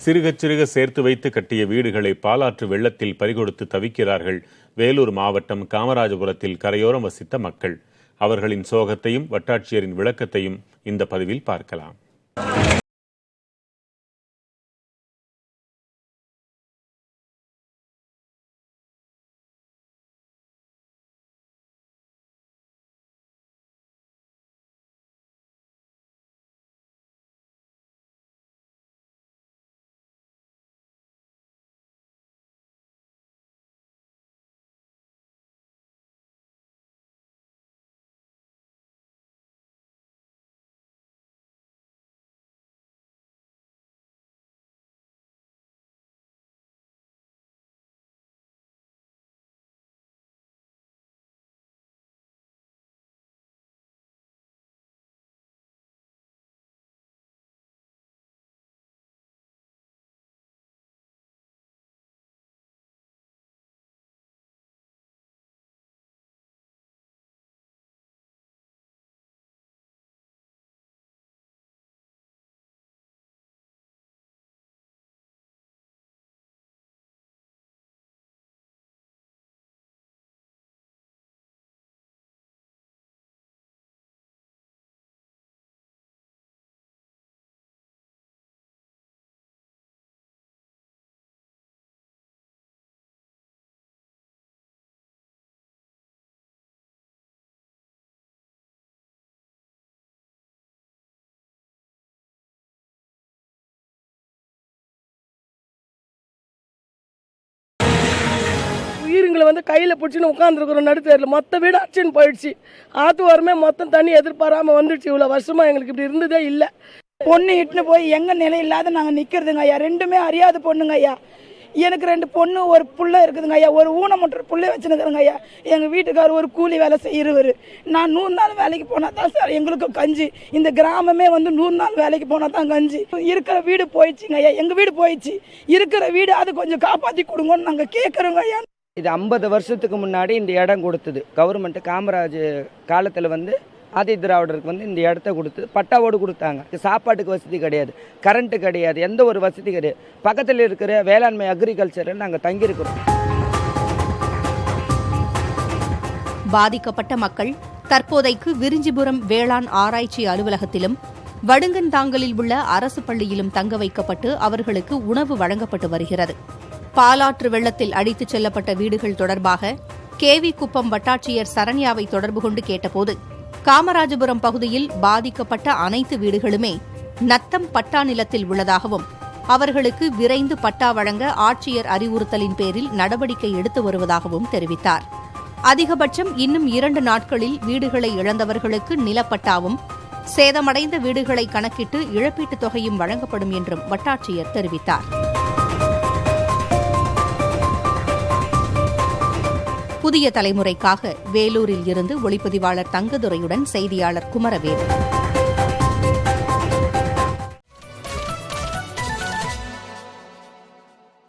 சிறுக சேர்த்து வைத்து கட்டிய வீடுகளை பாலாற்று வெள்ளத்தில் பறிகொடுத்து தவிக்கிறார்கள் வேலூர் மாவட்டம் காமராஜபுரத்தில் கரையோரம் வசித்த மக்கள். அவர்களின் சோகத்தையும் வட்டாட்சியரின் விளக்கத்தையும் இந்த பதிவில் பார்க்கலாம். உயிரிங்களை கையில் பிடிச்சின்னு உட்காந்துருக்குறோம் நடுத்தேரில். மொத்த வீடு அடிச்சுன்னு போயிடுச்சு. ஆற்று வரமே மொத்தம் தண்ணி எதிர்பாராமல் வந்துடுச்சு. இவ்வளோ வருஷமாக எங்களுக்கு இப்படி இருந்ததே இல்லை. பொண்ணு இட்டுன்னு போய் எங்கள் நிலை இல்லாத நாங்கள் நிற்கிறதுங்க ஐயா. ரெண்டுமே அறியாத பொண்ணுங்க ஐயா. எனக்கு 2 பொண்ணு ஒரு புள்ள இருக்குதுங்க ஐயா. ஒரு ஊனமுற்ற புள்ளை வச்சுருக்குறேங்க ஐயா. எங்கள் வீட்டுக்காரர் ஒரு கூலி வேலை செய்கிறவர். நான் 100 நாள் வேலைக்கு போனால் தான் சார் எங்களுக்கு கஞ்சி. இந்த கிராமமே 100 நாள் வேலைக்கு போனால் தான் கஞ்சி. இருக்கிற வீடு போயிடுச்சுங்க ஐயா. எங்கள் வீடு போயிடுச்சு. இருக்கிற வீடு அது கொஞ்சம் காப்பாற்றி கொடுங்கன்னு நாங்கள் கேட்குறோங்க ஐயா. இது 50 வருஷத்துக்கு முன்னாடி இந்த இடம் கொடுத்தது கவர்மெண்ட்டு. காமராஜ் காலத்தில் ஆதி திராவிடருக்கு இந்த இடத்த கொடுத்து பட்டாவோடு கொடுத்தாங்க. சாப்பாட்டுக்கு வசதி கிடையாது, கரண்ட்டு கிடையாது, எந்த ஒரு வசதி கிடையாது. பக்கத்தில் இருக்கிற வேளாண்மை அக்ரிகல்ச்சரில் நாங்கள் தங்கியிருக்கிறோம். பாதிக்கப்பட்ட மக்கள் தற்போதைக்கு விரிஞ்சிபுரம் வேளாண் ஆராய்ச்சி அலுவலகத்திலும் வடுங்கன்தாங்கலில் உள்ள அரசு பள்ளியிலும் தங்க வைக்கப்பட்டு அவர்களுக்கு உணவு வழங்கப்பட்டு வருகிறது. பாலாற்று வெள்ளத்தில் அடித்துச் செல்லப்பட்ட வீடுகள் தொடர்பாக கேவி குப்பம் வட்டாட்சியர் சரண்யாவை தொடர்பு கொண்டு கேட்டபோது, காமராஜபுரம் பகுதியில் பாதிக்கப்பட்ட அனைத்து வீடுகளுமே நத்தம் பட்டா நிலத்தில் உள்ளதாகவும் அவர்களுக்கு விரைந்து பட்டா வழங்க ஆட்சியர் அறிவுறுத்தலின் பேரில் நடவடிக்கை எடுத்து வருவதாகவும் தெரிவித்தார். அதிகபட்சம் இன்னும் 2 நாட்களில் வீடுகளை இழந்தவர்களுக்கு நிலப்பட்டாவும் சேதமடைந்த வீடுகளை கணக்கிட்டு இழப்பீட்டுத் தொகையும் வழங்கப்படும் என்றும் வட்டாட்சியர் தெரிவித்தார். புதிய தலைமுறைக்காக வேலூரில் இருந்து ஒளிப்பதிவாளர் தங்கதுரையுடன் செய்தியாளர் குமரவேல்.